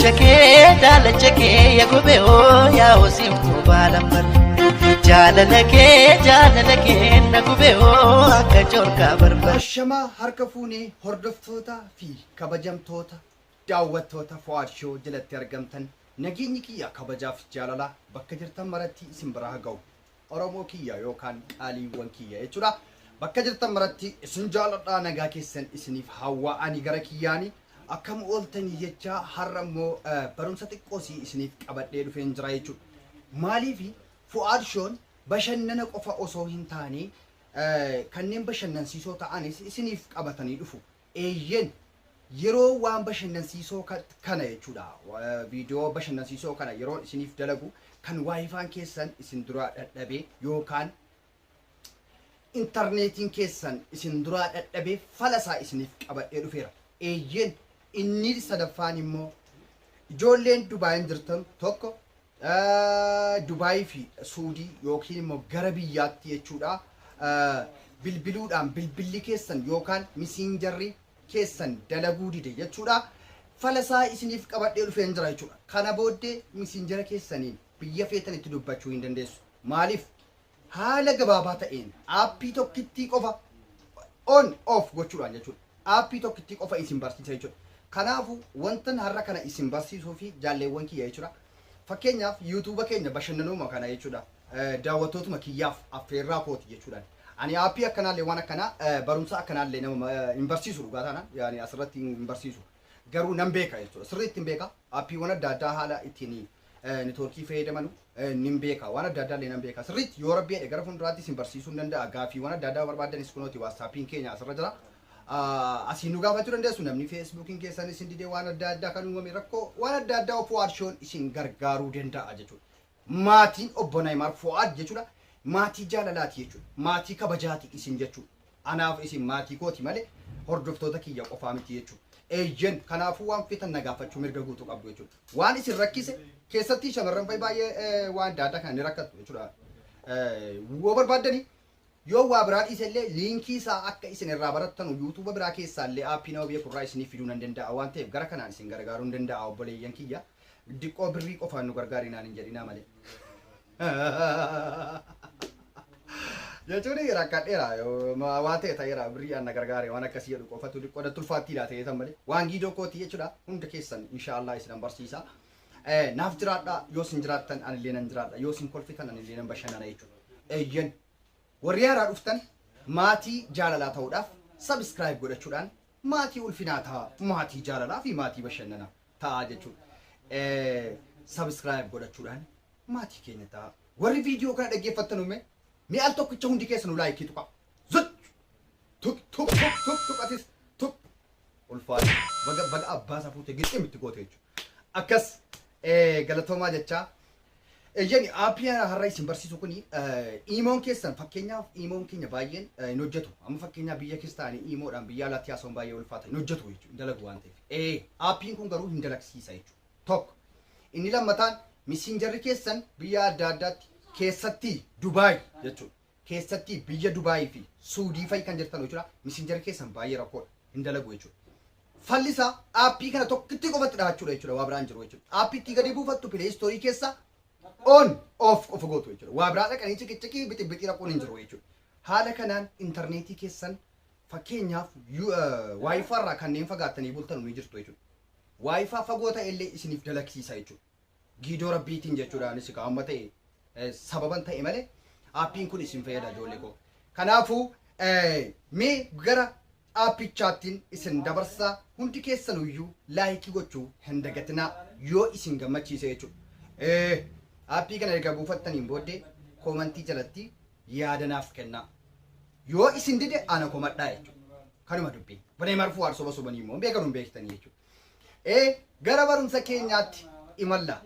Daalachake ya gube o ya osimbu balambar jaalalake na gube o akka jorka barbar shama harka fuune hordoftoota fi kabajamtoota daawwattoota Fuad Show jalatti argamtan nageenyi kiyya kabajaaf jaalala bakka jirtan maratti isin biraa ga'u Oromoo kiyya yookaan qaaliiwwan kiyya jechuudha bakka jirtan maratti isin jaaladhaa nagaa keessan isiniif hawwaa'anii gara kiyyaanii akkam ooltanii jecha har'ammoo barumsa xiqqoosii isiniif qabadhee dhufeen jira jechuudha. Maaliif Fuad Show bashannana qofa osoo hin taane kanneen bashannansiisoo ta'anis isiniif qabatanii dhufu. Eeyyen yeroo waan bashannansiisoo kana jechuudha. Viidiyoo bashannansiisoo kana yeroo isiniif dalagu kan waayifaan keessan isin duraa dadhabee yookaan intarneetiin keessan isin duraa dadhabee falasaa isiniif qabadhee dhufeera. Eeyyen inni sadaffaan immoo ijoolleen Dubaay jirtan tokko Dubaay fi Suudii yookiin immoo gara biyyaatti jechuudha bilbiluudhaan bilbilli keessan yookaan messengerri keessan dalaguu dide jechuudha falasaa isiniif qabadhee dhufeen jira jechuudha kana booddee messengera keessaniin biyya feetanitti dubbachuu hin dandeessu maaliif haala gabaabaa ta'een aappii tokkittii qofa on off gochuudhaan jechuudha aappii tokkittii qofa isin barsiisa jechuudha kanaafu wantan har'a kana isin barsiisuu fi jaalleewwan kiyya jechuudha fakkeenyaaf YouTube keenya bashannanuma kana jechuudha daawwattootuma kiyyaaf affeerraa kooti jechuudha ani aappii akkanaallee waan akkana barumsa akkanaallee nama hin barsiisu dhugaa taana yaani asirratti hin barsiisu garuu nan beeka jechuudha sirriitti hin beeka aappiiwwan adda addaa haala ittiin networkii fayyadamanu nin beeka waan adda addaallee nan beeka sirriitti yoo rabbi gara fuulduraatti isin barsiisuu hin danda'a gaafiiwwan adda addaa barbaadanis kunooti WhatsAppiin keenya asirra jira asin nu gaafachuu dandeessu namni Facebookiin keessan isin didee waan adda addaa kan uumame rakkoo waan adda addaa Fuad Show isin gargaaruu danda'a jechuudha. Maatiin obbo Naayimar Fuad jechuudha. Maatii jaalalaati jechuudha. Maatii kabajaati isin jechuudha. Anaaf isin maatii kooti malee hordoftoota kiyya qofaa miti jechuudha. Eeyyen kanaafuu waan feetan na gaafachuu mirga guutuu qabdu jechuudha. Waan isin rakkise keessatti shamarran baay'ee waan adda addaa kan ni rakkatu jechuudha. Woo barbaadanii yoo waa biraan isellee liinkii isaa akka isin irraa barattanu YouTube biraa keessaallee aappii nama biyya kurraa isiniif fiduu nan danda'a waan ta'eef gara kanaan isin gargaaruu nan danda'a obboleeyyan kiyya diqqoo birrii qofaan nu gargaarinaan hin jedhinaa malee. Jechuun rakkadheera waan ta'e ta'eera birrii aan na gargaare waan akkasii jedhu qofatu diqqoo na tulfaattiidha ta'ee tan malee waan giidoo kooti jechuudha hunda keessan inshaallah isin barsiisa. Naaf jiraadha yoo isin jiraattan anillee nan jiraadha yoo isin kolfitan anillee nan bashannana jechuudha. Eeyyen warri haaraa dhuftan maatii jaalalaa ta'uudhaaf subscribe godhachuudhaan maatii ulfinaa ta'a maatii jaalalaa fi maatii bashannanaa ta'a jechuudha subscribe godhachuudhaan maatii keenya ta'a warri viidiyoo kana dhaggeeffattan uume mi'al tokkicha hundi keessanuu laayikii tuqa zut tuk atis tuk ulfaati baga abbaasaa fuutee gixxee mitti goote jechuudha akkas galatoomaa jechaa Eeyyen aappii har'a isin barsiisu kuni imoon keessan fakkeenyaaf imoon keenya baay'een hin hojjetu amma fakkeenyaaf biyya keessaanii imoodhaan biyya alaatti haasawwan baay'ee ulfaata hin hojjetu jechuudha dalagu waan ta'eef aappiin kun garuu hin dalagsiisa jechuudha tokko inni lammataan messengerri keessan biyya adda addaatti keessatti Dubaay jechuudha keessatti biyya Dubaay fi Suudii fa'i kan jirtan jechuudha messengerri keessan baay'ee rakkoodha hin dalagu jechuudha fallisaa aappii kana tokkitti qofatti dhahachuudha jechuudha waa biraan jiru jechuudha aappiitti gadi buufattu Play Store keessa on off of gootu jechuudha waa biraa dhaqanii ciqicciqii bixi raquun hin jiru jechuudha haala kanaan intarneetii keessan fakkeenyaaf waayifaa irraa kanneen fagaattanii bultan ni jirtu jechuudha waayifaa fagoo ta'ellee isiniif dalagsiisa jechuudha giidoo rabbiitiin jechuudha anis kaa'amma ta'e sababan ta'e malee aappiin kun isin fayyada ijoollee koo kanaafuu mee gara aappichaattiin isin dabarsaa hundi keessanuyyuu laayikii gochuu hin dagatinaa yoo isin gammachiise jechuudha aappii kana erga buufattaniin booddee koomantii jalatti yaadanaaf kennaa yoo isin dide ana komadhaa jechuudha kanuma dubbii Naayimar Fuad soba sobanii immoo beekamu hin beektanii jechuudha gara barumsa keenyaatti imalla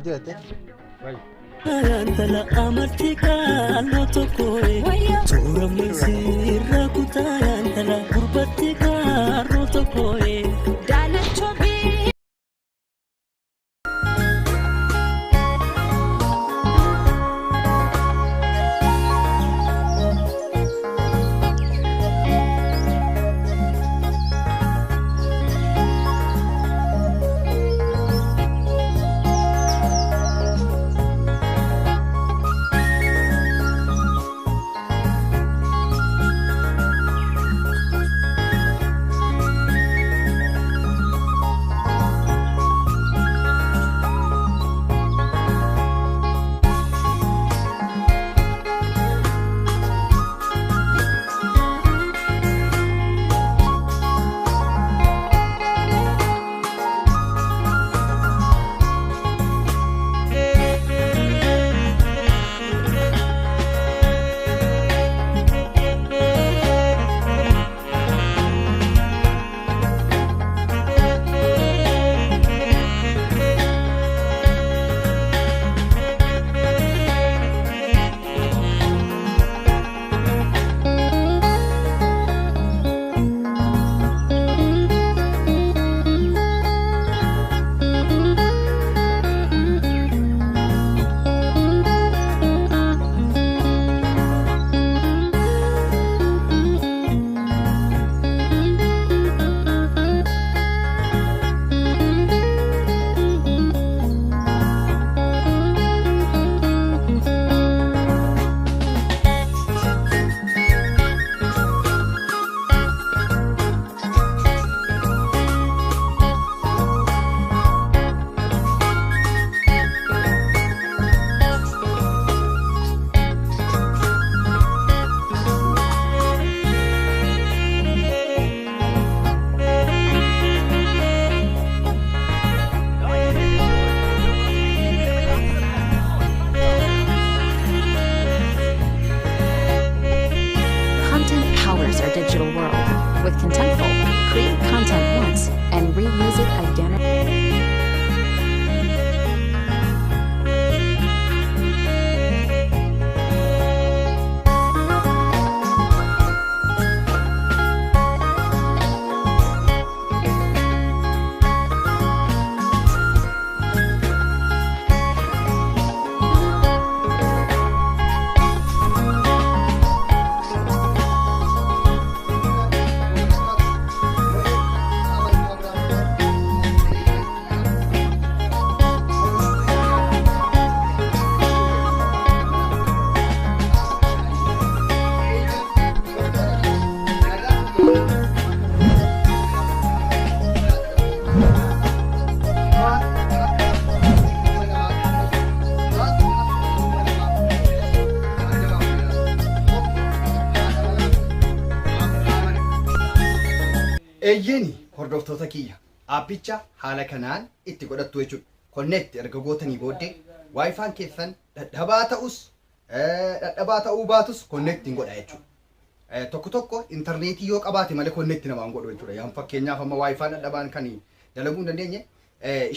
jirate. Bayi. Antala amartika no tokoe Tura mesira kuta antala kurbatika no tokoe Dala chobi digital world. With Contentful, create content once and reuse it again. Eeyyeni hordoftoota kiyya aappicha haala kanaan itti godhattu jechuudha. Connect erga gootanii booddee waayifaan keessan dadhabaa ta'uu baatus connect hin godha jechuudha. Tokko tokko intarneetii yoo qabaate malee connect namaan godhu jechuudha. Yaan fakkeenyaaf amma waayifaan dadhabaan kan dalaguu hin dandeenye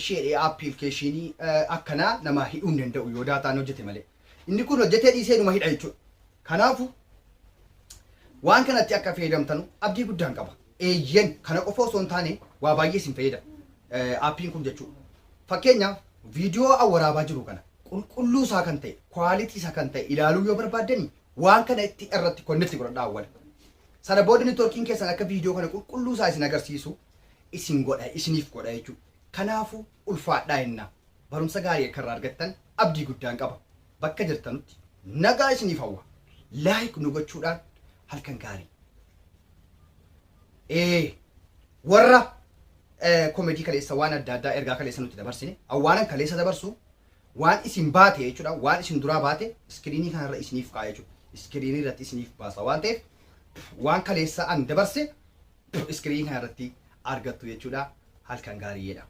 ishee appilikeeshinii akkanaa nama hidhuu hin danda'u yoo daataan hojjete malee. Inni kun hojjetee dhiisee numa hidha jechuudha. Kanaafu waan kanatti akka fayyadamtanu abdii guddaan qaba. Eeyyen kana qofa osoo hin taane waa baay'ee isin fayyada. Aappiin kun jechuudha. Fakkeenyaaf viidiyoo waraabaa jiru kana qulqulluu isaa kan ta'e, kwaalitii isaa kan ta'e ilaaluu yoo barbaaddani waan kana itti irratti connect godhadhaa awwala. Sana booda networkiin keessan akka viidiyoo kana qulqulluu isaa isin agarsiisu isiniif godha jechuudha. Kanaafuu ulfaadhaa jenna. Barumsa gaarii akka irraa argattan abdii guddaan qaba. Bakka jirtanutti nagaa isiniif hawwa. Laayik nu gochuudhaan halkan gaarii. Warra komedii kaleessa waan adda addaa ergaa kaleessa nutti dabarsine awwaanan kaleessa dabarsu waan isin baate jechuudha. Waan isin duraa baate iskiriinii kanarra isiniif kaa'a jechuudha. Iskiriinii irratti isiniif baasa waan ta'eef waan kaleessa an dabarse iskiriinii kanarratti argattu jechuudha. Halkan gaarii jedha.